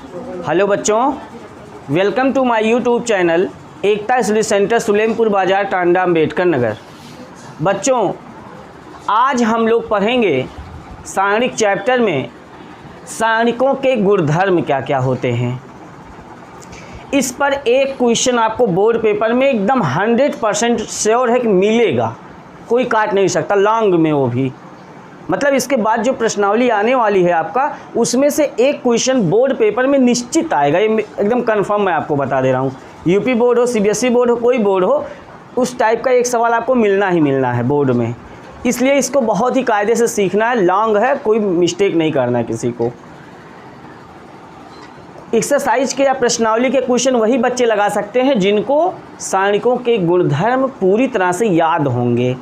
Hello बच्चों, welcome to my YouTube channel Ekta study centre Sulempur Bazar Tanda Ambedkar Nagar. बच्चों, आज हम लोग पढ़ेंगे सारणिक चैप्टर में सारणिकों के गुणधर्म क्या क्या होते हैं। इस पर एक क्वेश्चन आपको बोर्ड पेपर में एकदम 100% श्योर है कि मिलेगा, कोई काट नहीं सकता, लॉन्ग में वो भी। मतलब इसके बाद जो प्रश्नावली आने वाली है आपका, उसमें से एक क्वेश्चन बोर्ड पेपर में निश्चित आएगा, ये एकदम कंफर्म मैं आपको बता दे रहा हूँ। यूपी बोर्ड हो, सीबीएसई बोर्ड हो, कोई बोर्ड हो, उस टाइप का एक सवाल आपको मिलना ही मिलना है बोर्ड में। इसलिए इसको बहुत ही कायदे से सीखना है, लॉन्ग है, कोई मिस्टेक नहीं करना है किसी को। एक्सरसाइज के या प्रश्नावली के क्वेश्चन वही बच्चे लगा सकते हैं जिनको सारणिकों के गुणधर्म पूरी तरह से याद होंगे।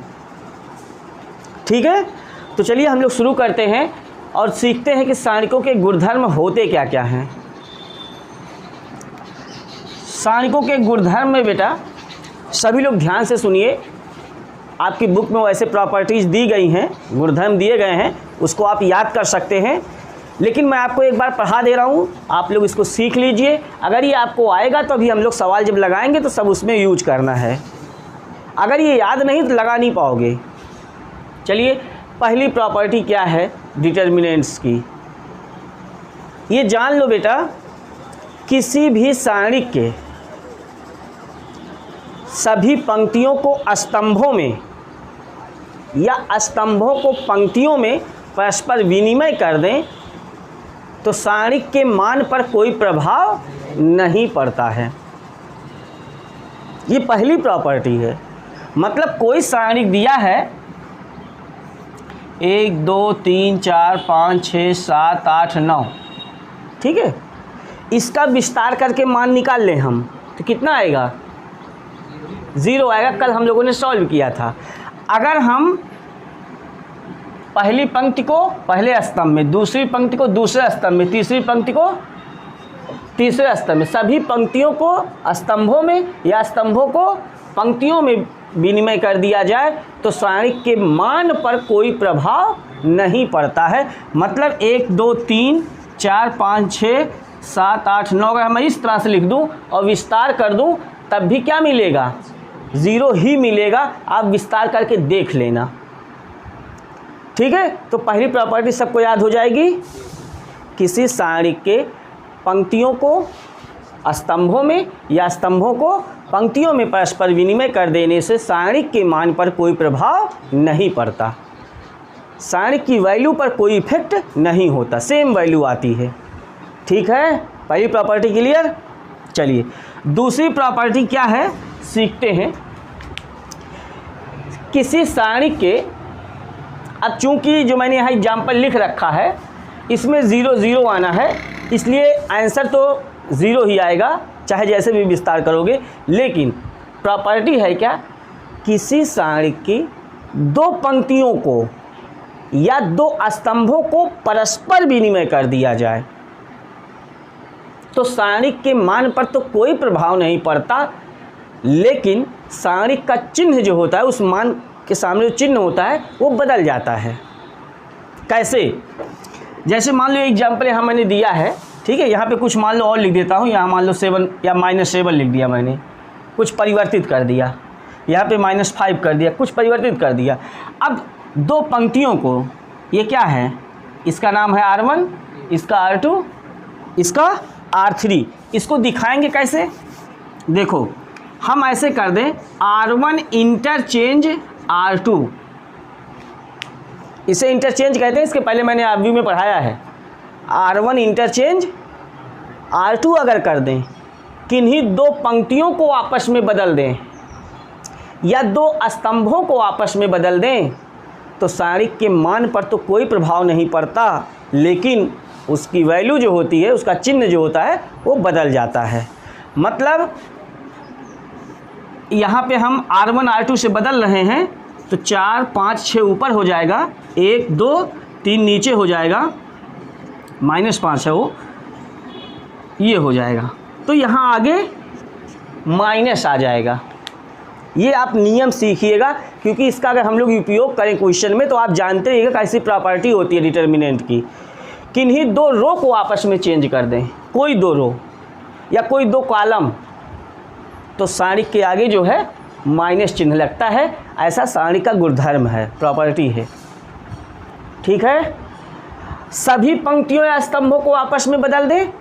ठीक है, तो चलिए हम लोग शुरू करते हैं और सीखते हैं कि सारणिकों के गुणधर्म होते क्या क्या हैं। सारणिकों के गुणधर्म में बेटा सभी लोग ध्यान से सुनिए, आपकी बुक में वैसे प्रॉपर्टीज़ दी गई हैं, गुणधर्म दिए गए हैं, उसको आप याद कर सकते हैं। लेकिन मैं आपको एक बार पढ़ा दे रहा हूँ, आप लोग इसको सीख लीजिए। अगर ये आपको आएगा तो अभी हम लोग सवाल जब लगाएंगे तो सब उसमें यूज करना है। अगर ये याद नहीं तो लगा नहीं पाओगे। चलिए, पहली प्रॉपर्टी क्या है डिटर्मिनेंट्स की, ये जान लो बेटा। किसी भी सारणिक के सभी पंक्तियों को स्तंभों में या स्तंभों को पंक्तियों में परस्पर विनिमय कर दें तो सारणिक के मान पर कोई प्रभाव नहीं पड़ता है। ये पहली प्रॉपर्टी है। मतलब कोई सारणिक दिया है 1 2 3 4 5 6 7 8 9, ठीक है, इसका विस्तार करके मान निकाल लें हम तो कितना आएगा? 0 आएगा। कल हम लोगों ने सॉल्व किया था। अगर हम पहली पंक्ति को पहले स्तंभ में, दूसरी पंक्ति को दूसरे स्तंभ में, तीसरी पंक्ति को तीसरे स्तंभ में, सभी पंक्तियों को स्तंभों में या स्तंभों को पंक्तियों में विनिमय कर दिया जाए तो सारणिक के मान पर कोई प्रभाव नहीं पड़ता है। मतलब 1 2 3 4 5 6 7 8 9 अगर मैं इस तरह से लिख दूं और विस्तार कर दूं तब भी क्या मिलेगा? 0 ही मिलेगा। आप विस्तार करके देख लेना, ठीक है। तो पहली प्रॉपर्टी सबको याद हो जाएगी। किसी सारणिक के पंक्तियों को स्तंभों में या स्तंभों को पंक्तियों में परस्पर विनिमय कर देने से सारणिक के मान पर कोई प्रभाव नहीं पड़ता। सारणिक की वैल्यू पर कोई इफेक्ट नहीं होता, सेम वैल्यू आती है। ठीक है, पहली प्रॉपर्टी क्लियर। चलिए, दूसरी प्रॉपर्टी क्या है सीखते हैं। किसी सारणिक के, अब चूंकि जो मैंने यहाँ एग्जाम्पल लिख रखा है इसमें 0 0 आना है, इसलिए आंसर तो 0 ही आएगा चाहे जैसे भी विस्तार करोगे। लेकिन प्रॉपर्टी है क्या? किसी सारणिक की 2 पंक्तियों को या 2 स्तंभों को परस्पर विनिमय कर दिया जाए तो सारणिक के मान पर तो कोई प्रभाव नहीं पड़ता, लेकिन सारणिक का चिन्ह जो होता है, उस मान के सामने जो चिन्ह होता है वो बदल जाता है। कैसे? जैसे मान लो एग्जाम्पल यहाँ मैंने दिया है, ठीक है, यहाँ पे कुछ मान लो और लिख देता हूँ। यहाँ मान लो 7 या -7 लिख दिया मैंने, कुछ परिवर्तित कर दिया। यहाँ पे -5 कर दिया, कुछ परिवर्तित कर दिया। अब 2 पंक्तियों को, ये क्या है? इसका नाम है R1, इसका R2, इसका R3। इसको दिखाएंगे कैसे? देखो, हम ऐसे कर दें R1 इंटरचेंज R2, इसे इंटरचेंज कहते हैं। इसके पहले मैंने आरवी में पढ़ाया है। R1 इंटरचेंज R2 अगर कर दें, किन्हीं 2 पंक्तियों को आपस में बदल दें या 2 स्तंभों को आपस में बदल दें तो सारणिक के मान पर तो कोई प्रभाव नहीं पड़ता, लेकिन उसकी वैल्यू जो होती है, उसका चिन्ह जो होता है वो बदल जाता है। मतलब यहाँ पे हम R1 R2 से बदल रहे हैं तो 4 5 6 ऊपर हो जाएगा, 1 2 3 नीचे हो जाएगा, -5 है वो, ये हो जाएगा। तो यहाँ आगे माइनस आ जाएगा। ये आप नियम सीखिएगा, क्योंकि इसका अगर हम लोग उपयोग करें क्वेश्चन में तो आप जानते हैं कि कैसी प्रॉपर्टी होती है डिटर्मिनेंट की। किन्हीं 2 रो को आपस में चेंज कर दें, कोई 2 रो या कोई 2 कॉलम, तो सारणिक के आगे जो है माइनस चिन्ह लगता है। ऐसा सारणिक का गुणधर्म है, प्रॉपर्टी है। ठीक है, सभी पंक्तियों या स्तंभों को आपस में बदल दें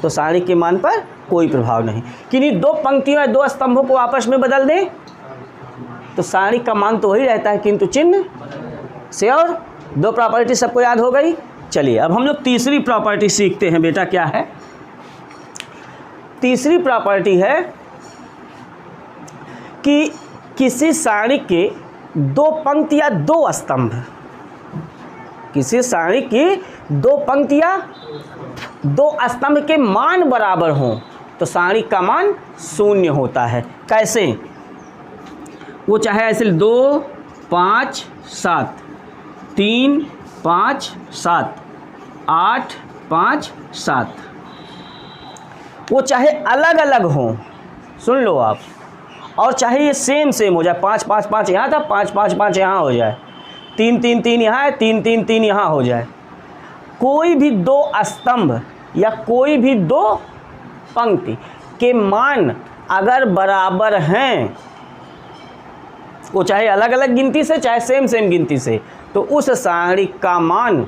तो सारणिक के मान पर कोई प्रभाव नहीं। किन्हीं 2 पंक्तियों या 2 स्तंभों को आपस में बदल दें तो सारणिक का मान तो वही रहता है किंतु चिन्ह से। और 2 प्रॉपर्टी सबको याद हो गई। चलिए अब हम लोग तीसरी प्रॉपर्टी सीखते हैं बेटा। क्या है तीसरी प्रॉपर्टी? है कि किसी सारणिक के 2 पंक्ति या 2 स्तंभ, किसी सारणिक की 2 पंक्ति या 2 स्तंभ के मान बराबर हों तो सारणिक का मान 0 होता है। कैसे? वो चाहे ऐसे 2 5 7 3 5 7 8 5 7, वो चाहे अलग अलग हों, सुन लो आप, और चाहे ये सेम हो जाए, 5 5 5 यहाँ था, 5 5 5 यहाँ हो जाए, 3 3 3 यहाँ है, 3 3 3 यहाँ हो जाए। कोई भी 2 स्तंभ या कोई भी 2 पंक्ति के मान अगर बराबर हैं, वो चाहे अलग अलग गिनती से चाहे सेम गिनती से, तो उस सारणिक का मान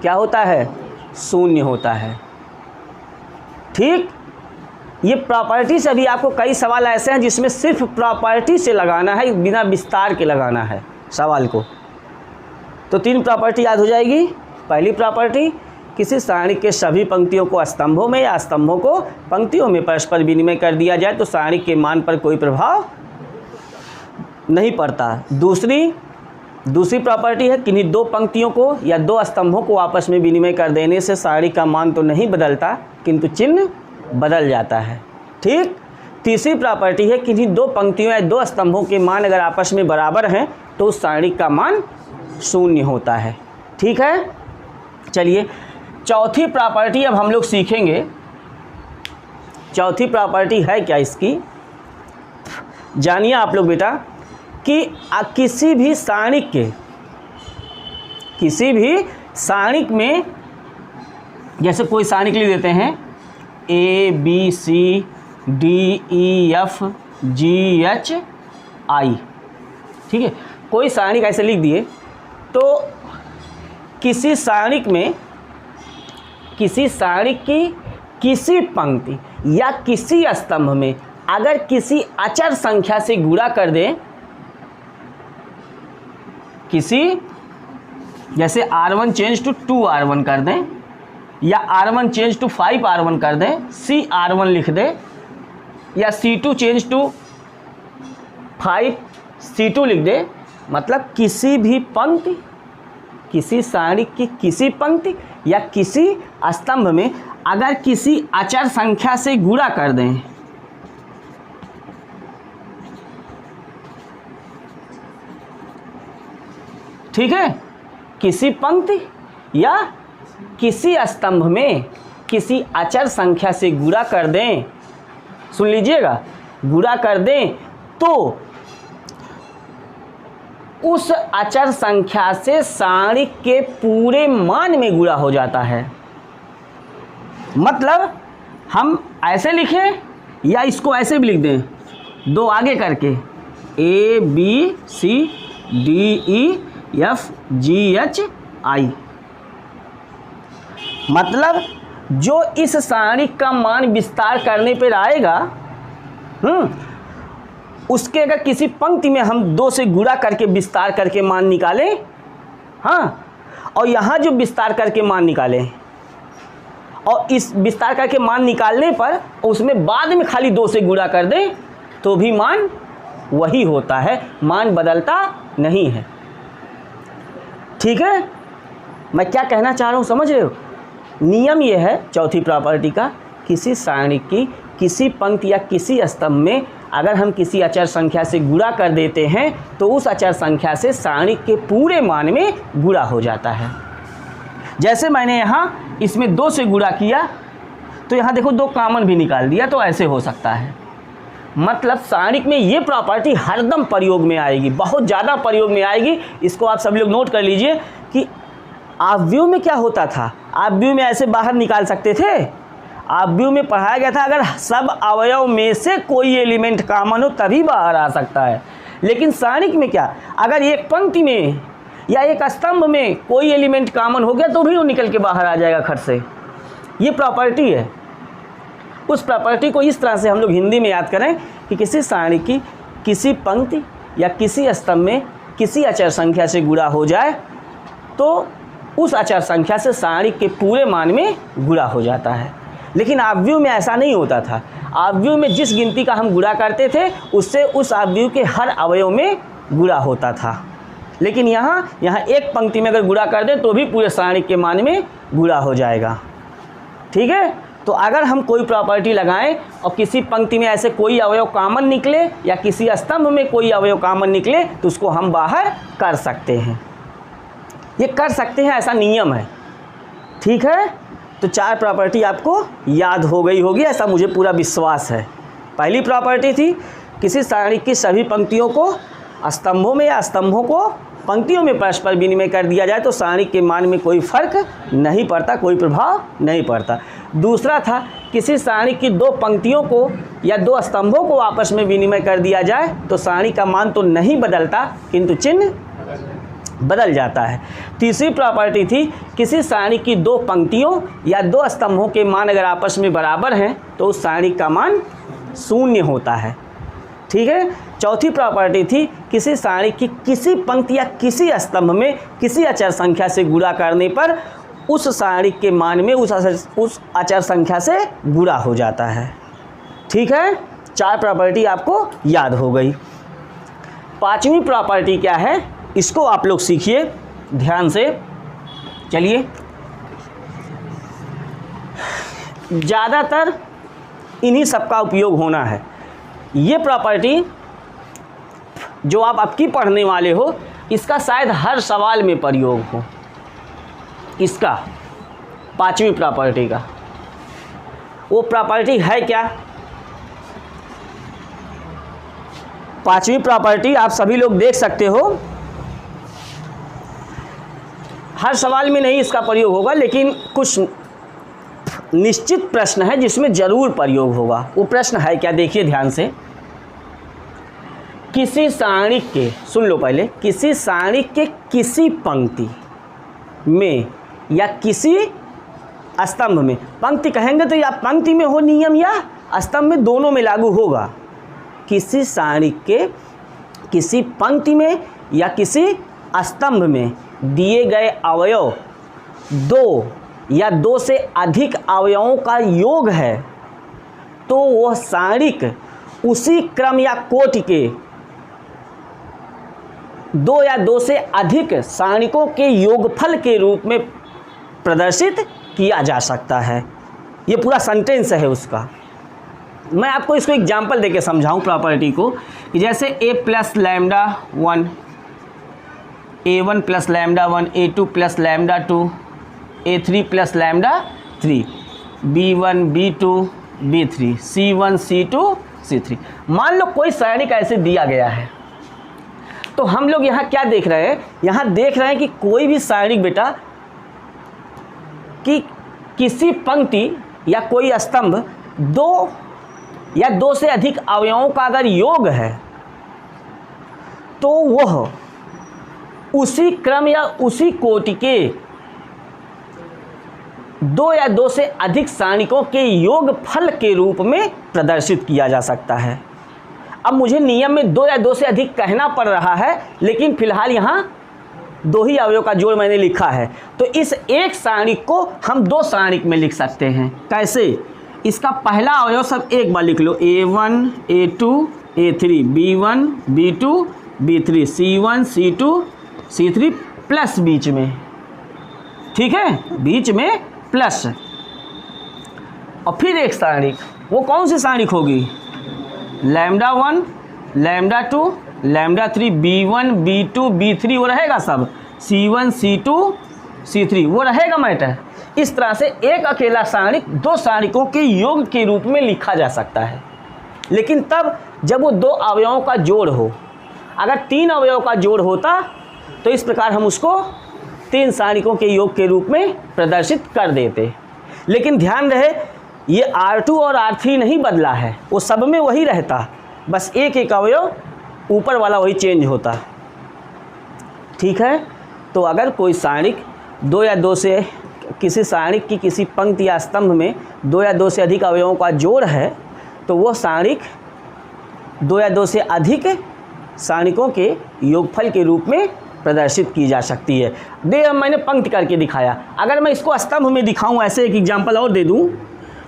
क्या होता है? 0 होता है। ठीक, ये प्रॉपर्टी से अभी आपको कई सवाल ऐसे हैं जिसमें सिर्फ प्रॉपर्टी से लगाना है, बिना विस्तार के लगाना है सवाल को। तो 3 प्रॉपर्टी याद हो जाएगी। पहली प्रॉपर्टी, किसी सारणिक के सभी पंक्तियों को स्तंभों में या स्तंभों को पंक्तियों में परस्पर विनिमय कर दिया जाए तो सारणिक के मान पर कोई प्रभाव नहीं पड़ता। दूसरी प्रॉपर्टी है, किन्हीं 2 पंक्तियों को या 2 स्तंभों को आपस में विनिमय कर देने से सारणिक का मान तो नहीं बदलता किंतु चिन्ह बदल जाता है। ठीक, तीसरी प्रॉपर्टी है, किन्हीं 2 पंक्तियों या 2 स्तंभों के मान अगर आपस में बराबर हैं तो उस सारणिक का मान 0 होता है। ठीक है, चलिए चौथी प्रॉपर्टी अब हम लोग सीखेंगे। चौथी प्रॉपर्टी है क्या इसकी? जानिए आप लोग बेटा कि किसी भी सारणिक में, जैसे कोई सारणिक लिख देते हैं ABCDEFGHI, ठीक है, कोई सारणिक ऐसे लिख दिए तो किसी सारणिक की किसी पंक्ति या किसी स्तंभ में अगर किसी अचर संख्या से गुणा कर दें, जैसे R1 चेंज टू 2R1 कर दें या R1 चेंज टू 5R1 कर दें, CR1 लिख दें, या C2 चेंज टू 5C2 लिख दें, मतलब किसी भी पंक्ति, किसी सारणिक की किसी पंक्ति या किसी स्तंभ में अगर किसी अचर संख्या से गुणा कर दें, ठीक है, किसी पंक्ति या किसी स्तंभ में किसी अचर संख्या से गुणा कर दें, सुन लीजिएगा, गुणा कर दें तो उस अचर संख्या से सारणिक के पूरे मान में गुणा हो जाता है। मतलब हम ऐसे लिखें या इसको ऐसे भी लिख दें, 2 आगे करके ABCDEFGHI, मतलब जो इस सारणिक का मान विस्तार करने पर आएगा, उसके अगर किसी पंक्ति में हम 2 से गुणा करके विस्तार करके मान निकालें, हाँ, और यहाँ जो विस्तार करके मान निकालें और इस विस्तार करके मान निकालने पर उसमें बाद में खाली 2 से गुणा कर दें तो भी मान वही होता है, मान बदलता नहीं है। ठीक है, मैं क्या कहना चाह रहा हूँ समझ रहे हो? नियम ये है चौथी प्रॉपर्टी का, किसी सारणिक की किसी पंक्ति या किसी स्तंभ में अगर हम किसी अचर संख्या से गुणा कर देते हैं तो उस अचर संख्या से सारणिक के पूरे मान में गुणा हो जाता है। जैसे मैंने यहाँ इसमें 2 से गुणा किया तो यहाँ देखो 2 कॉमन भी निकाल दिया, तो ऐसे हो सकता है। मतलब सारणिक में ये प्रॉपर्टी हरदम प्रयोग में आएगी, बहुत ज़्यादा प्रयोग में आएगी। इसको आप सभी लोग नोट कर लीजिए कि ऑब्व्यू में क्या होता था, ऑब्व्यू में ऐसे बाहर निकाल सकते थे। ऑब्व्यू में पढ़ाया गया था अगर सब अवयव में से कोई एलिमेंट कॉमन हो तभी बाहर आ सकता है। लेकिन सारणिक में क्या, अगर एक पंक्ति में या एक स्तंभ में कोई एलिमेंट कॉमन हो गया तो भी वो निकल के बाहर आ जाएगा खट से। ये प्रॉपर्टी है। उस प्रॉपर्टी को इस तरह से हम लोग हिंदी में याद करें कि किसी सारणी की किसी पंक्ति या किसी स्तंभ में किसी अचर संख्या से गुणा हो जाए तो उस अचर संख्या से सारणी के पूरे मान में गुणा हो जाता है। लेकिन ऑब्व्यू में ऐसा नहीं होता था। ऑब्व्यू में जिस गिनती का हम गुणा करते थे उससे उस ऑब्व्यू के हर अवयव में गुणा होता था। लेकिन यहाँ एक पंक्ति में अगर गुणा कर दें तो भी पूरे सारणी के मान में गुणा हो जाएगा। ठीक है, तो अगर हम कोई प्रॉपर्टी लगाएं और किसी पंक्ति में ऐसे कोई अवयव कॉमन निकले या किसी स्तंभ में कोई अवयव कॉमन निकले तो उसको हम बाहर कर सकते हैं। ये कर सकते हैं, ऐसा नियम है। ठीक है, तो 4 प्रॉपर्टी आपको याद हो गई होगी, ऐसा मुझे पूरा विश्वास है। पहली प्रॉपर्टी थी किसी सारणी की सभी पंक्तियों को स्तंभों में या स्तंभों को पंक्तियों में परस्पर विनिमय कर दिया जाए तो सारणी के मान में कोई फर्क नहीं पड़ता, कोई प्रभाव नहीं पड़ता। दूसरा था किसी सारणी की 2 पंक्तियों को या 2 स्तंभों को आपस में विनिमय कर दिया जाए तो सारणी का मान तो नहीं बदलता किंतु चिन्ह बदल जाता है। तीसरी प्रॉपर्टी थी किसी सारणी की 2 पंक्तियों या 2 स्तंभों के मान अगर आपस में बराबर हैं तो उस सारणी का मान 0 होता है। ठीक है, चौथी प्रॉपर्टी थी किसी सारणी की किसी पंक्ति या किसी स्तंभ में किसी अचर संख्या से गुणा करने पर उस सारणी के मान में उस अचर संख्या से गुणा हो जाता है। ठीक है, 4 प्रॉपर्टी आपको याद हो गई। 5वीं प्रॉपर्टी क्या है इसको आप लोग सीखिए ध्यान से। चलिए, ज़्यादातर इन्हीं सब का उपयोग होना है। ये प्रॉपर्टी जो आप अब की पढ़ने वाले हो इसका शायद हर सवाल में प्रयोग हो। इसका 5वीं प्रॉपर्टी का वो प्रॉपर्टी है क्या? 5वीं प्रॉपर्टी आप सभी लोग देख सकते हो, हर सवाल में नहीं इसका प्रयोग होगा लेकिन कुछ निश्चित प्रश्न है जिसमें ज़रूर प्रयोग होगा। वो प्रश्न है क्या, देखिए ध्यान से। किसी सारणी के, सुन लो पहले, किसी सारणी के किसी पंक्ति में या किसी स्तंभ में, पंक्ति कहेंगे तो या पंक्ति में हो नियम या स्तंभ में, दोनों में लागू होगा। किसी सारणी के किसी पंक्ति में या किसी स्तंभ में दिए गए अवयव 2 या 2 से अधिक अवयवों का योग है तो वह सारणिक उसी क्रम या कोटि के 2 या 2 से अधिक सारणिकों के योगफल के रूप में प्रदर्शित किया जा सकता है। ये पूरा सेंटेंस है उसका। मैं आपको इसको एग्जाम्पल देके समझाऊं प्रॉपर्टी को कि जैसे a plus lambda 1, a1 plus lambda 1, a2 plus lambda 2, a3 plus lambda 3, b1 b2 b3, c1 c2 c3। मान लो कोई सारणिक ऐसे दिया गया है तो हम लोग यहाँ क्या देख रहे हैं, यहाँ देख रहे हैं कि कोई भी सारणिक बेटा कि किसी पंक्ति या कोई स्तंभ 2 या 2 से अधिक अवयवों का अगर योग है तो वह उसी क्रम या उसी कोटि के 2 या 2 से अधिक सारणिकों के योगफल के रूप में प्रदर्शित किया जा सकता है। अब मुझे नियम में 2 या 2 से अधिक कहना पड़ रहा है लेकिन फिलहाल यहाँ 2 ही अवयव का जोड़ मैंने लिखा है तो इस एक सारणिक को हम 2 सारणिक में लिख सकते हैं। कैसे? इसका पहला अवयव सब एक बार लिख लो, a1 a2 a3 b1 b2 b3 c1 c2 c3 plus बीच में, ठीक है, बीच में प्लस, और फिर एक सारणिक, वो कौन सी सारणिक होगी? Lambda 1 lambda 2 lambda 3 b1 b2 b3 वो रहेगा सब, c1 c2 c3 वो रहेगा मैटर। इस तरह से एक अकेला सारणिक 2 सारणिकों के योग के रूप में लिखा जा सकता है, लेकिन तब जब वो 2 अवयवों का जोड़ हो। अगर 3 अवयव का जोड़ होता तो इस प्रकार हम उसको 3 सारणिकों के योग के रूप में प्रदर्शित कर देते। लेकिन ध्यान रहे ये R2 और R3 नहीं बदला है, वो सब में वही रहता, बस एक एक अवयव ऊपर वाला वही चेंज होता। ठीक है, तो अगर कोई सारणिक 2 या 2 से किसी सारणिक की किसी पंक्ति या स्तंभ में 2 या 2 से अधिक अवयवों का जोड़ है तो वो सारणिक 2 या 2 से अधिक सारणिकों के योगफल के रूप में प्रदर्शित की जा सकती है। मैंने पंक्ति करके दिखाया। अगर मैं इसको स्तंभ में दिखाऊं, ऐसे एक एग्जांपल और दे दूं,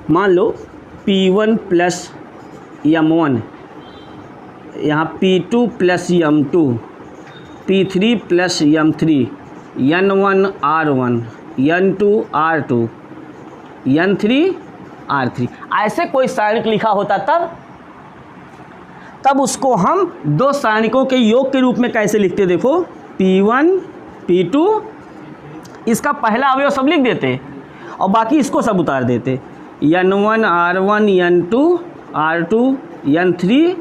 मान लो P1 प्लस M1, यहाँ P2 plus M2, P3 plus M3, N1 R1, N2 R2, N3 R3, ऐसे कोई सारणिक लिखा होता तब उसको हम 2 सारणिकों के योग के रूप में कैसे लिखते, देखो P1 P2, इसका पहला अवयव सब लिख देते और बाकी इसको सब उतार देते, N1 R1, N2 R2, N3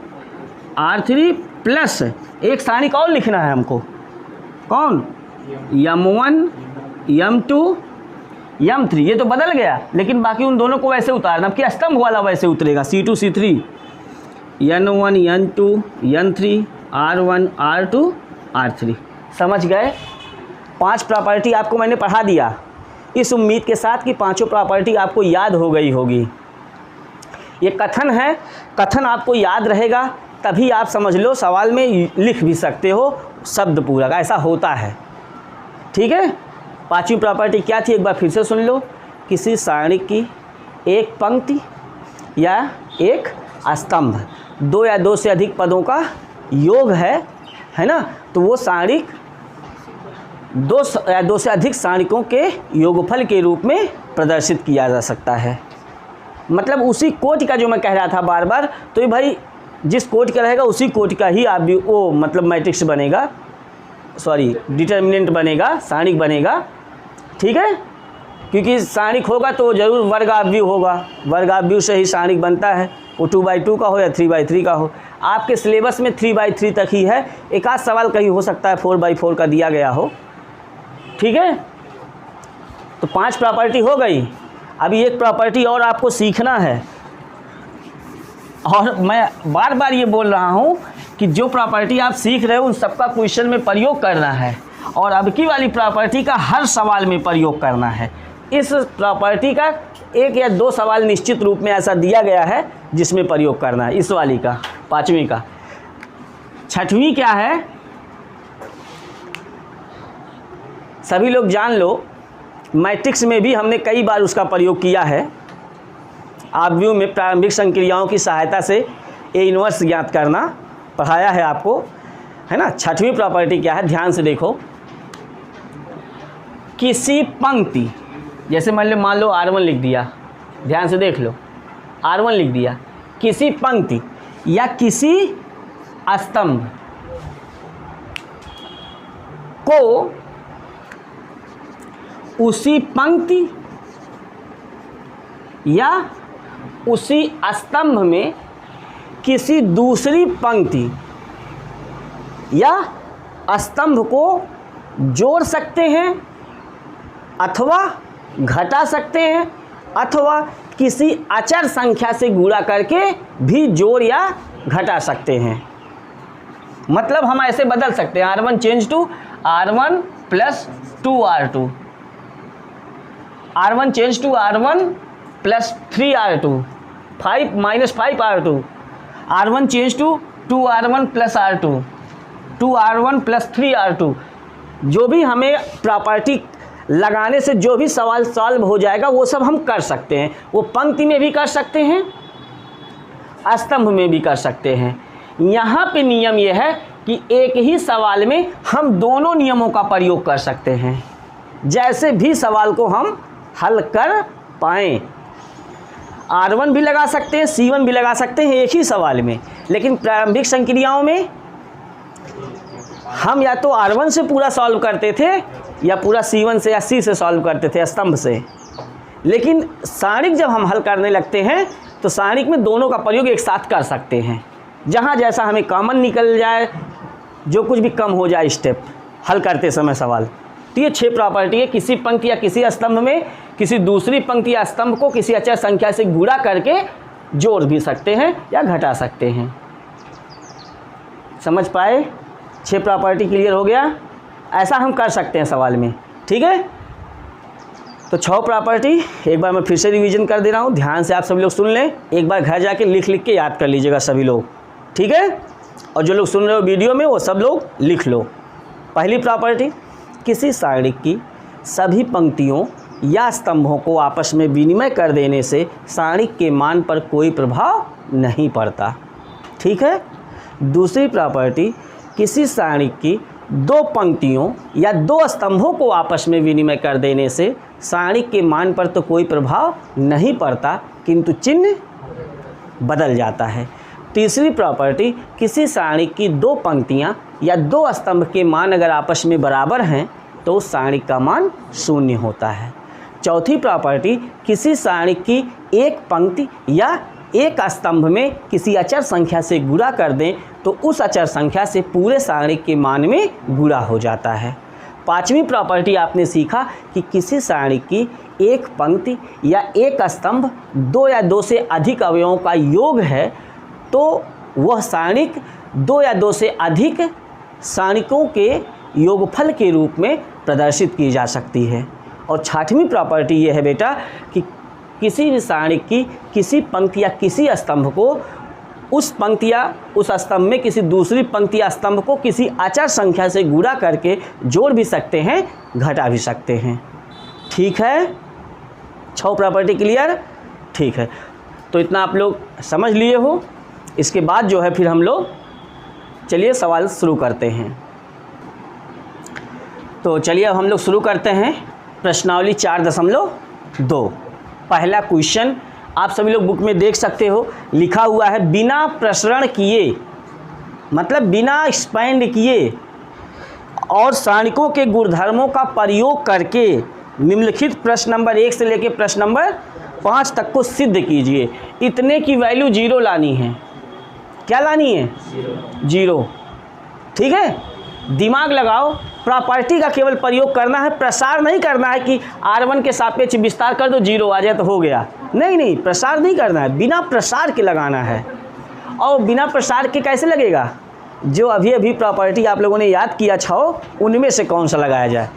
R3 plus एक सारणिक और लिखना है हमको, कौन, M1 M2 M3, ये तो बदल गया, लेकिन बाकी उन दोनों को वैसे उतारना कि स्तंभ वाला वैसे उतरेगा, C2 C3, N1 N2 N3 R1 R2 R3। समझ गए? 5 प्रॉपर्टी आपको मैंने पढ़ा दिया, इस उम्मीद के साथ कि पांचों प्रॉपर्टी आपको याद हो गई होगी। ये कथन है, कथन आपको याद रहेगा तभी आप समझ लो सवाल में लिख भी सकते हो शब्द पूरक, ऐसा होता है। ठीक है, 5वीं प्रॉपर्टी क्या थी, एक बार फिर से सुन लो। किसी सारणिक की एक पंक्ति या एक स्तंभ 2 या 2 से अधिक पदों का योग है ना, तो वो सारणिक 2 या 2 से अधिक सारणिकों के योगफल के रूप में प्रदर्शित किया जा सकता है। मतलब उसी कोटि का जो मैं कह रहा था बार बार, तो ये भाई जिस कोटि का रहेगा उसी कोटि का ही आप भी वो मतलब मैट्रिक्स बनेगा, सॉरी डिटर्मिनेंट बनेगा, सारणिक बनेगा। ठीक है, क्योंकि सारणिक होगा तो जरूर वर्गाव्यूह होगा, वर्गाव्यूह से ही सारणिक बनता है, वो 2/2 का हो या 3/3 का हो। आपके सिलेबस में 3/3 तक ही है, एक आध सवाल कहीं हो सकता है 4/4 का दिया गया हो। ठीक है, तो 5 प्रॉपर्टी हो गई। अभी एक प्रॉपर्टी और आपको सीखना है, और मैं बार बार ये बोल रहा हूँ कि जो प्रॉपर्टी आप सीख रहे हो उन सबका क्वेश्चन में प्रयोग करना है, और अब की वाली प्रॉपर्टी का हर सवाल में प्रयोग करना है। इस प्रॉपर्टी का 1 या 2 सवाल निश्चित रूप में ऐसा दिया गया है जिसमें प्रयोग करना है, इस वाली का, 5वीं का। 6वीं क्या है, सभी लोग जान लो, मैट्रिक्स में भी हमने कई बार उसका प्रयोग किया है। आव्यूह में प्रारंभिक संक्रियाओं की सहायता से ए इनवर्स ज्ञात करना पढ़ाया है आपको, है ना। 6वीं प्रॉपर्टी क्या है, ध्यान से देखो। किसी पंक्ति, जैसे मान लो R1 लिख दिया, ध्यान से देख लो, R1 लिख दिया, किसी पंक्ति या किसी स्तंभ को उसी पंक्ति या उसी स्तंभ में किसी दूसरी पंक्ति या स्तंभ को जोड़ सकते हैं अथवा घटा सकते हैं, अथवा किसी अचर संख्या से गुणा करके भी जोड़ या घटा सकते हैं। मतलब हम ऐसे बदल सकते हैं, R1 change to R1 plus 2R2, R1 change to R1 plus 3R2, 5 minus 5R2, R1 change to 2R1 plus R2, 2R1 plus 3R2। जो भी हमें प्रॉपर्टी लगाने से जो भी सवाल सॉल्व हो जाएगा वो सब हम कर सकते हैं। वो पंक्ति में भी कर सकते हैं, स्तंभ में भी कर सकते हैं। यहाँ पे नियम ये है कि एक ही सवाल में हम दोनों नियमों का प्रयोग कर सकते हैं, जैसे भी सवाल को हम हल कर पाएँ। R1 भी लगा सकते हैं, C1 भी लगा सकते हैं एक ही सवाल में। लेकिन प्रारंभिक संक्रियाओं में हम या तो R1 से पूरा सॉल्व करते थे या पूरा C1 से या C से सॉल्व करते थे, स्तंभ से। लेकिन सारणिक जब हम हल करने लगते हैं तो सारणिक में दोनों का प्रयोग एक साथ कर सकते हैं, जहाँ जैसा हमें कॉमन निकल जाए, जो कुछ भी कम हो जाए स्टेप हल करते समय सवाल। तो ये 6 प्रॉपर्टी है। किसी पंक्ति या किसी स्तंभ में किसी दूसरी पंक्ति या स्तंभ को किसी अचर संख्या से गुणा करके जोड़ भी सकते हैं या घटा सकते हैं। समझ पाए? 6 प्रॉपर्टी क्लियर हो गया। ऐसा हम कर सकते हैं सवाल में, ठीक है। तो 6 प्रॉपर्टी एक बार मैं फिर से रिवीजन कर दे रहा हूँ, ध्यान से आप सभी लोग सुन लें। एक बार घर जाके लिख के याद कर लीजिएगा सभी लोग, ठीक है। और जो लोग सुन रहे हो वीडियो में वो सब लोग लिख लो। पहली प्रॉपर्टी, किसी सारणिक की सभी पंक्तियों या स्तंभों को आपस में विनिमय कर देने से सारणिक के मान पर कोई प्रभाव नहीं पड़ता, ठीक है। दूसरी प्रॉपर्टी, किसी सारणिक की 2 पंक्तियों या 2 स्तंभों को आपस में विनिमय कर देने से सारणिक के मान पर तो कोई प्रभाव नहीं पड़ता किंतु चिन्ह बदल जाता है। तीसरी प्रॉपर्टी, किसी सारणिक की 2 पंक्तियां या 2 स्तंभ के मान अगर आपस में बराबर हैं तो उस सारणिक का मान 0 होता है। चौथी प्रॉपर्टी, किसी सारणिक की एक पंक्ति या एक स्तंभ में किसी अचर संख्या से गुणा कर दें तो उस अचर संख्या से पूरे सारणिक के मान में गुणा हो जाता है। पांचवी प्रॉपर्टी आपने सीखा कि किसी सारणिक की एक पंक्ति या एक स्तंभ 2 या 2 से अधिक अवयवों का योग है तो वह सारणिक 2 या 2 से अधिक सारणिकों के योगफल के रूप में प्रदर्शित की जा सकती है। और छठवीं प्रॉपर्टी ये है बेटा कि किसी भी सारणिक की किसी पंक्ति या किसी स्तंभ को उस पंक्ति या उस स्तंभ में किसी दूसरी पंक्ति या स्तंभ को किसी अचर संख्या से गुणा करके जोड़ भी सकते हैं, घटा भी सकते हैं, ठीक है। 6 प्रॉपर्टी क्लियर, ठीक है। तो इतना आप लोग समझ लिए हो। इसके बाद जो है फिर हम लोग चलिए सवाल शुरू करते हैं। तो चलिए अब हम लोग शुरू करते हैं प्रश्नावली 4.2। पहला क्वेश्चन आप सभी लोग बुक में देख सकते हो, लिखा हुआ है बिना प्रसरण किए, मतलब बिना एक्सपेंड किए और सारणिकों के गुणधर्मों का प्रयोग करके निम्नलिखित प्रश्न नंबर 1 से लेकर प्रश्न नंबर 5 तक को सिद्ध कीजिए। इतने की वैल्यू 0 लानी है। क्या लानी है? 0, ठीक है। दिमाग लगाओ, प्रॉपर्टी का केवल प्रयोग करना है, प्रसार नहीं करना है कि R1 के सापेक्ष विस्तार कर दो 0 आ जाए तो हो गया। नहीं, प्रसार नहीं करना है, बिना प्रसार के लगाना है। और बिना प्रसार के कैसे लगेगा? जो अभी अभी प्रॉपर्टी आप लोगों ने याद किया 6, उनमें से कौन सा लगाया जाए।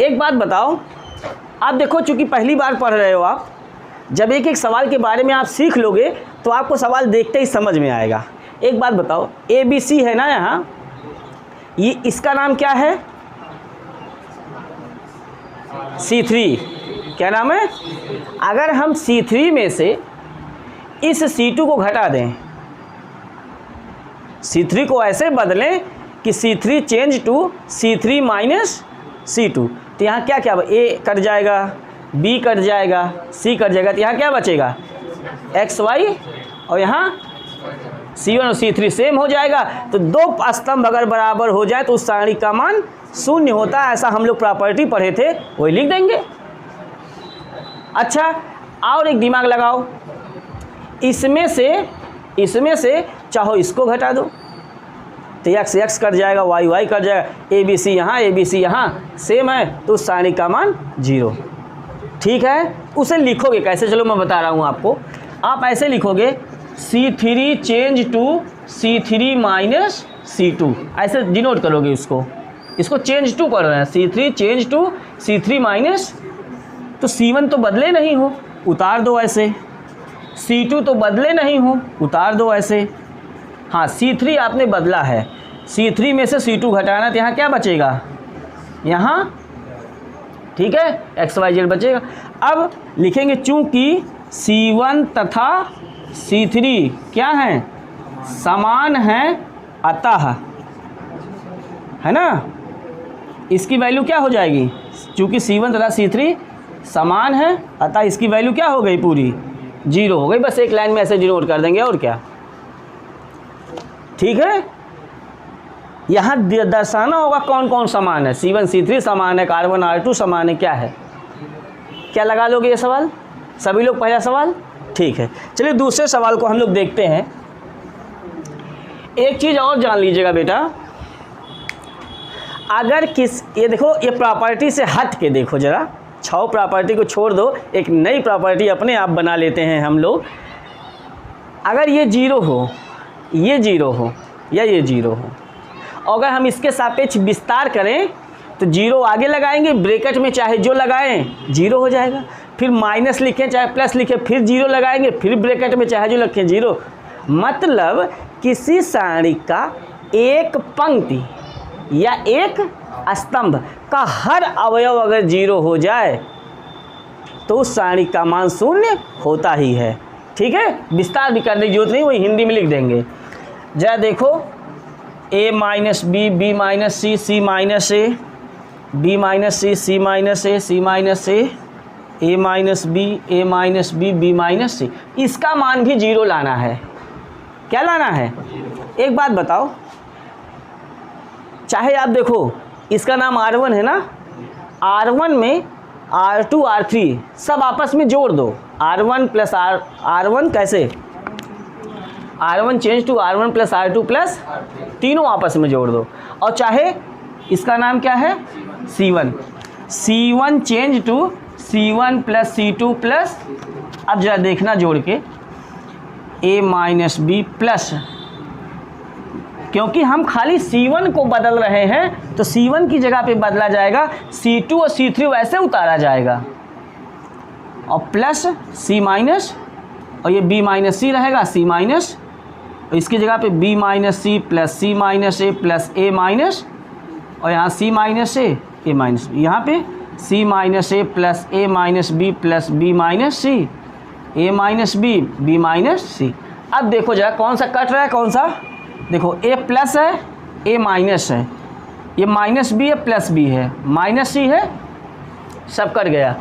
एक बात बताओ, आप देखो चूँकि पहली बार पढ़ रहे हो आप, जब एक एक सवाल के बारे में आप सीख लोगे तो आपको सवाल देखते ही समझ में आएगा। एक बात बताओ, ABC है ना यहाँ, ये इसका नाम क्या है? C3। क्या नाम है? अगर हम C3 में से इस C2 को घटा दें, C3 को ऐसे बदलें कि C3 change to C3 minus C2, तो यहाँ क्या क्या A कट जाएगा, B कट जाएगा, C कट जाएगा, तो यहाँ क्या बचेगा? XY, और यहाँ C1 और C3 सेम हो जाएगा। तो 2 स्तंभ अगर बराबर हो जाए तो उस सारणिक का मान 0 होता है। ऐसा हम लोग प्रॉपर्टी पढ़े थे, वही लिख देंगे। अच्छा, और एक दिमाग लगाओ, इसमें से चाहो इसको घटा दो तो x कट जाएगा, y कट जाएगा, ABC यहाँ, ABC यहाँ सेम है तो उस सारणिक का मान 0, ठीक है। उसे लिखोगे कैसे, चलो मैं बता रहा हूँ आपको। आप ऐसे लिखोगे C3 change to C3 minus C2, ऐसे डिनोट करोगे इसको चेंज टू कर रहे हैं, C3 change to C3 minus, तो C1 तो बदले नहीं हो, उतार दो ऐसे, C2 तो बदले नहीं हो, उतार दो ऐसे। हाँ, C3 आपने बदला है, C3 में से C2 घटाना, तो यहाँ क्या बचेगा? यहाँ, ठीक है, XYZ बचेगा। अब लिखेंगे चूँकि C1 तथा C3 क्या हैं? समान हैं, अतः, है ना, इसकी वैल्यू क्या हो जाएगी? चूँकि C1 तथा C3 समान है अतः इसकी वैल्यू क्या हो गई? पूरी 0 हो गई। बस एक लाइन में ऐसे डिनोट कर देंगे, और क्या, ठीक है। यहाँ दर्शाना होगा कौन कौन समान है। C1 C3 समान है, R1 R2 समान है, क्या है? क्या लगा लोगे ये सवाल सभी लोग? पहला सवाल, ठीक है। चलिए दूसरे सवाल को हम लोग देखते हैं। एक चीज़ और जान लीजिएगा बेटा, अगर ये देखो, ये प्रॉपर्टी से हट के देखो ज़रा, 6 प्रॉपर्टी को छोड़ दो, एक नई प्रॉपर्टी अपने आप बना लेते हैं हम लोग। अगर ये 0 हो, ये 0 हो या ये 0 हो, अगर हम इसके सापेक्ष विस्तार करें तो 0 आगे लगाएंगे, ब्रैकेट में चाहे जो लगाएं 0 हो जाएगा। फिर माइनस लिखें चाहे प्लस लिखें, फिर 0 लगाएंगे, फिर ब्रैकेट में चाहे जो लिखें 0। मतलब किसी सारणी का एक पंक्ति या एक स्तंभ का हर अवयव अगर 0 हो जाए तो उस सारणी का मान 0 होता ही है। ठीक है, विस्तार भी करने की जरूरत नहीं, वही हिंदी में लिख देंगे। जरा देखो, a minus B, B minus C, C minus A, B minus C, C minus A, C minus A minus B, A minus B, B minus C, इसका मान भी 0 लाना है। क्या लाना है? एक बात बताओ, चाहे आप देखो इसका नाम R1 है ना, R1 में R2 R3 सब आपस में जोड़ दो, R1 प्लस R1 कैसे, R1 change to R1 plus R2 plus, तीनों आपस में जोड़ दो। और चाहे इसका नाम क्या है, C1, C1 change to C1 plus C2 plus, अब जरा देखना जोड़ के, A माइनस बी प्लस, क्योंकि हम खाली C1 को बदल रहे हैं तो C1 की जगह पे बदला जाएगा, C2 और C3 वैसे उतारा जाएगा, और प्लस C माइनस, और ये B माइनस सी रहेगा, C माइनस, और इसकी जगह पे B minus C plus C minus A plus A minus, और यहाँ C minus A, A minus, यहाँ पे C minus A plus A minus B plus B minus C, A minus B, B minus C. अब देखो जरा कौन सा cut रहा है, कौन सा, देखो A प्लस है, A माइनस है, ये माइनस बी है प्लस बी है, माइनस सी है, सब कट गया,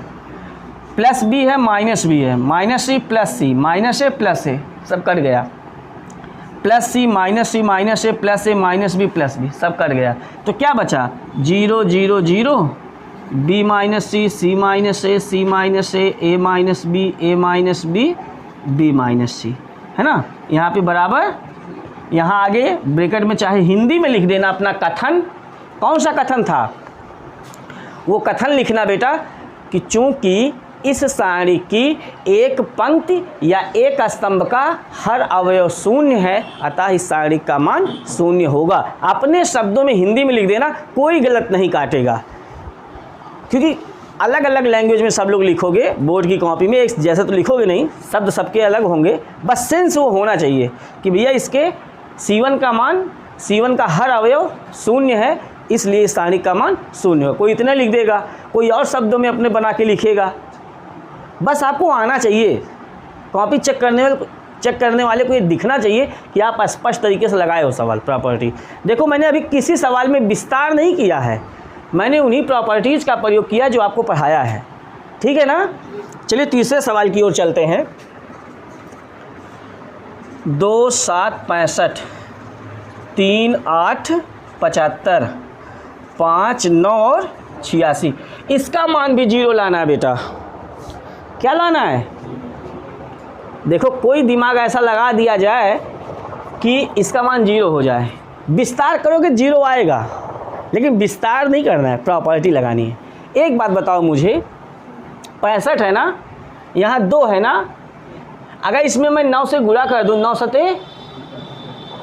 प्लस बी है माइनस बी है, minus C plus C, minus A plus ए, सब कट गया, plus C minus A plus A minus B plus B, सब कट गया। तो क्या बचा, 0 0 0, B minus C minus A, C minus A minus B, A minus B, B minus सी, है ना। यहाँ पे बराबर, यहाँ आगे ब्रैकेट में चाहे हिंदी में लिख देना अपना कथन, कौन सा कथन था, वो कथन लिखना बेटा कि चूँकि इस सारणी की एक पंक्ति या एक स्तंभ का हर अवयव 0 है, अतः इस सारणी का मान 0 होगा। अपने शब्दों में हिंदी में लिख देना, कोई गलत नहीं काटेगा, क्योंकि अलग अलग लैंग्वेज में सब लोग लिखोगे, बोर्ड की कॉपी में एक जैसे तो लिखोगे नहीं, शब्द सबके अलग होंगे, बस सेंस वो होना चाहिए कि भैया इसके C1 का मान, C1 का हर अवयव 0 है, इसलिए इस सारणी का मान 0 है। कोई इतना लिख देगा, कोई और शब्दों में अपने बना के लिखेगा, बस आपको आना चाहिए, कॉपी चेक करने वाले को ये दिखना चाहिए कि आप स्पष्ट तरीके से लगाए हो सवाल प्रॉपर्टी। देखो मैंने अभी किसी सवाल में विस्तार नहीं किया है, मैंने उन्हीं प्रॉपर्टीज़ का प्रयोग किया जो आपको पढ़ाया है, ठीक है ना। चलिए तीसरे सवाल की ओर चलते हैं। 2 7 65, 3 8 75, 5 9 और 86, इसका मान भी 0 लाना है बेटा। क्या लाना है, देखो कोई दिमाग ऐसा लगा दिया जाए कि इसका मान 0 हो जाए, विस्तार करोगे 0 आएगा, लेकिन विस्तार नहीं करना है, प्रॉपर्टी लगानी है। एक बात बताओ मुझे, 65 है ना, यहाँ 2 है ना, अगर इसमें मैं 9 से गुणा कर दूँ, 9 सते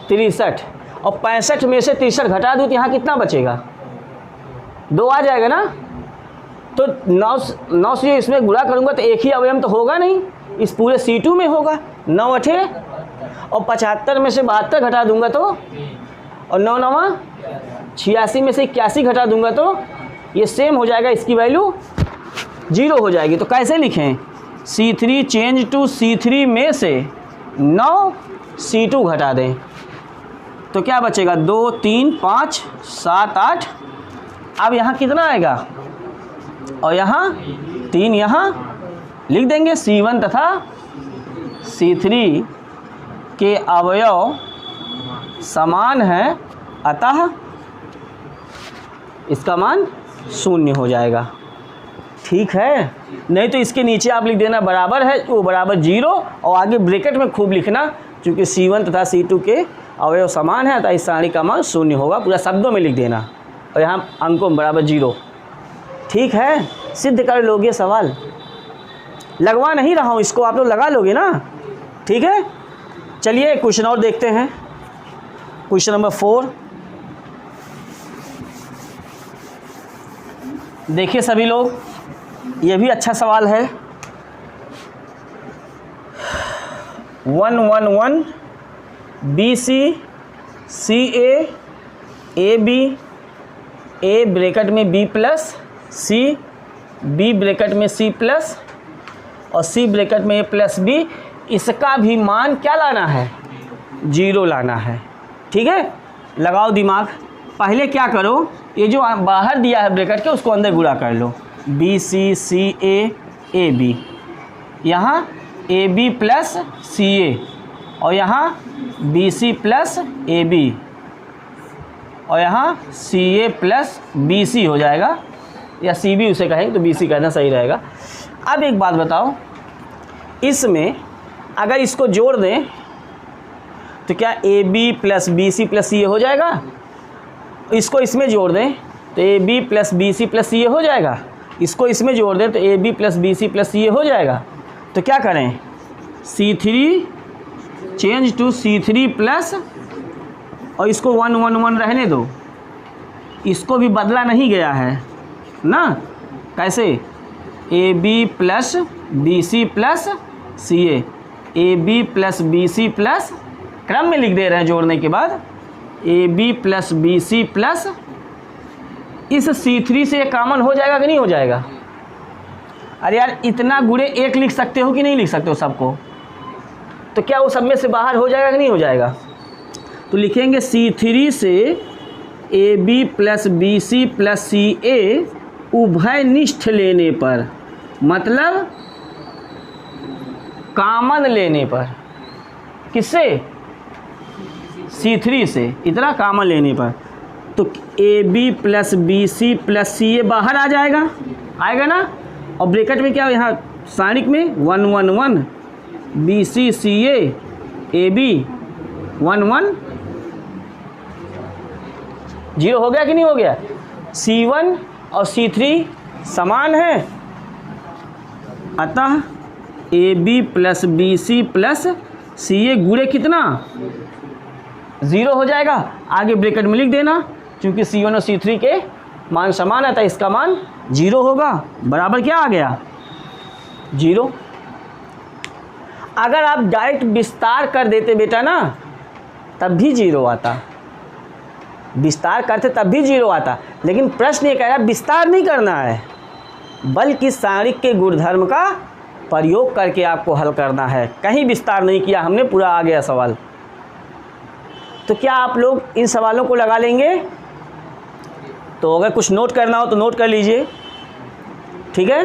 63, और 65 में से 63 घटा दूँ तो यहाँ कितना बचेगा, 2 आ जाएगा ना। तो 9 से इसमें गुणा करूँगा तो एक ही अवयव तो होगा नहीं, इस पूरे C2 में होगा, 9 8, और 75 में से 72 घटा दूंगा तो, और 9 9 86 में से 81 घटा दूंगा तो ये सेम हो जाएगा, इसकी वैल्यू 0 हो जाएगी। तो कैसे लिखें, C3 चेंज टू C3 में से 9 C2 घटा दें तो क्या बचेगा, 2 3 5 7 8, अब यहाँ कितना आएगा, और यहाँ 3 यहाँ लिख देंगे। C1 तथा C3 के अवयव समान हैं, अतः इसका मान 0 हो जाएगा, ठीक है। नहीं तो इसके नीचे आप लिख देना बराबर है, वो बराबर 0, और आगे ब्रैकेट में खूब लिखना, क्योंकि C1 तथा C2 के अवयव समान है अतः इस सारणी का मान 0 होगा, पूरा शब्दों में लिख देना। और यहाँ अंकों में बराबर 0। ठीक है, सिद्ध कर लोगे सवाल, लगवा नहीं रहा हूँ इसको, आप लोग लगा लोगे ना। ठीक है, चलिए क्वेश्चन और देखते हैं। क्वेश्चन नंबर 4 देखिए सभी लोग, ये भी अच्छा सवाल है। 1 1 1 BC CA AB A bracket में B plus C, B bracket में C प्लस और C ब्रैकेट में A प्लस B, इसका भी मान क्या लाना है? 0 लाना है। ठीक है, लगाओ दिमाग। पहले क्या करो, ये जो बाहर दिया है ब्रैकेट के उसको अंदर गुणा कर लो। BC CA AB, यहाँ AB प्लस CA और यहाँ BC प्लस AB और यहाँ CA प्लस BC हो जाएगा, या CB उसे कहेंगे तो BC कहना सही रहेगा। अब एक बात बताओ, इसमें अगर इसको जोड़ दें तो क्या AB plus BC plus CA हो जाएगा? इसको इसमें जोड़ दें तो AB plus BC plus CA हो जाएगा। इसको इसमें जोड़ दें तो AB plus BC plus CA हो जाएगा। तो क्या करें, C3 change to C3 plus, और इसको 1 1 1 रहने दो, इसको भी बदला नहीं गया है ना। कैसे? AB plus BC plus CA, AB plus BC plus, क्रम में लिख दे रहे हैं जोड़ने के बाद, AB प्लस BC प्लस, इस C3 से कॉमन हो जाएगा कि नहीं हो जाएगा? अरे यार, इतना गुणे 1 लिख सकते हो कि नहीं लिख सकते हो सबको? तो क्या वो सब में से बाहर हो जाएगा कि नहीं हो जाएगा? तो लिखेंगे C3 से AB plus BC plus CA उभय निष्ठ लेने पर, मतलब कॉमन लेने पर। किससे? C3 से, इतना कॉमन लेने पर। तो AB plus BC plus CA बाहर आ जाएगा, आएगा ना। और ब्रैकेट में क्या, यहाँ सारणिक में 1 1 1 BC CA AB 1 1 0 हो गया कि नहीं हो गया? C1 और C3 समान है, अतः AB plus BC plus CA गुणे कितना? 0 हो जाएगा। आगे ब्रैकेट में लिख देना, क्योंकि C1 और C3 के मान समान है तो इसका मान 0 होगा। बराबर क्या आ गया? 0। अगर आप डायरेक्ट विस्तार कर देते बेटा ना, तब भी 0 आता। विस्तार करते तब भी 0 आता, लेकिन प्रश्न ये कह रहा है विस्तार नहीं करना है, बल्कि सारणिक के गुणधर्म का प्रयोग करके आपको हल करना है। कहीं विस्तार नहीं किया हमने, पूरा आ गया सवाल। तो क्या आप लोग इन सवालों को लगा लेंगे? तो अगर कुछ नोट करना हो तो नोट कर लीजिए। ठीक है।